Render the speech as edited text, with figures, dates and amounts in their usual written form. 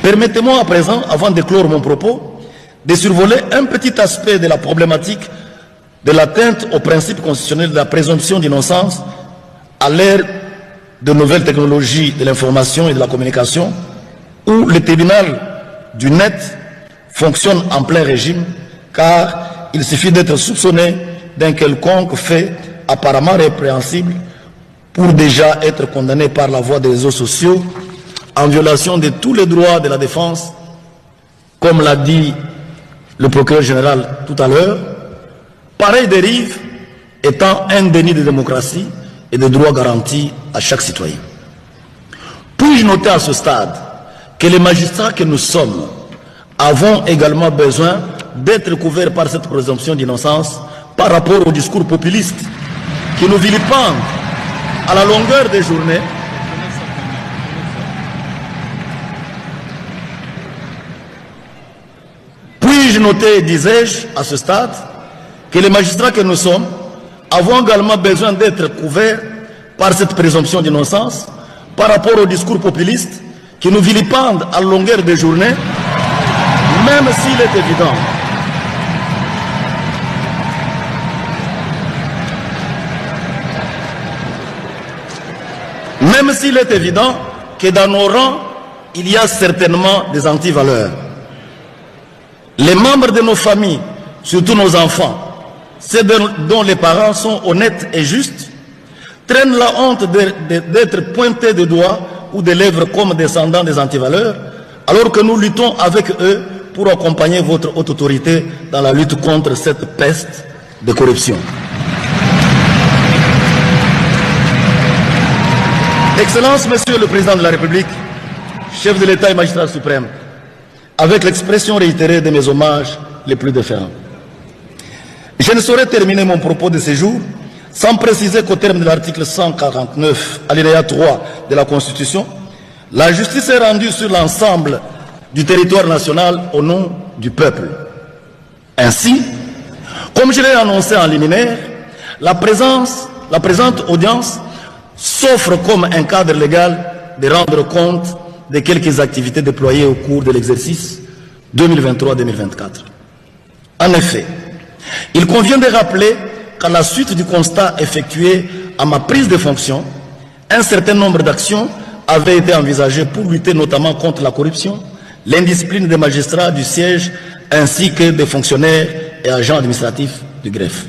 Permettez-moi à présent, avant de clore mon propos, de survoler un petit aspect de la problématique de l'atteinte au principe constitutionnel de la présomption d'innocence à l'ère de nouvelles technologies de l'information et de la communication, où le tribunal du net fonctionne en plein régime, car il suffit d'être soupçonné d'un quelconque fait apparemment répréhensible pour déjà être condamné par la voie des réseaux sociaux en violation de tous les droits de la défense, comme l'a dit le procureur général tout à l'heure, pareille dérive étant un déni de démocratie et de droits garantis à chaque citoyen. Puis-je noter à ce stade que les magistrats que nous sommes avons également besoin d'être couverts par cette présomption d'innocence par rapport au discours populiste qui nous vilipendent à la longueur des journées Puis-je noter, disais-je, à ce stade, que les magistrats que nous sommes avons également besoin d'être couverts par cette présomption d'innocence par rapport au discours populiste qui nous vilipendent à la longueur des journées, même s'il est évident que dans nos rangs, il y a certainement des antivaleurs. Les membres de nos familles, surtout nos enfants, ceux dont les parents sont honnêtes et justes, traînent la honte d'être pointés de doigts ou de lèvres comme descendants des antivaleurs, alors que nous luttons avec eux pour accompagner votre haute autorité dans la lutte contre cette peste de corruption. Excellence, Monsieur le Président de la République, chef de l'État et magistrat suprême, avec l'expression réitérée de mes hommages les plus déférents. Je ne saurais terminer mon propos de ce jour sans préciser qu'au terme de l'article 149, alinéa 3 de la Constitution, la justice est rendue sur l'ensemble du territoire national au nom du peuple. Ainsi, comme je l'ai annoncé en liminaire, la présente audience s'offre comme un cadre légal de rendre compte de quelques activités déployées au cours de l'exercice 2023-2024. En effet, il convient de rappeler qu'à la suite du constat effectué à ma prise de fonction, un certain nombre d'actions avaient été envisagées pour lutter notamment contre la corruption, l'indiscipline des magistrats du siège ainsi que des fonctionnaires et agents administratifs du greffe.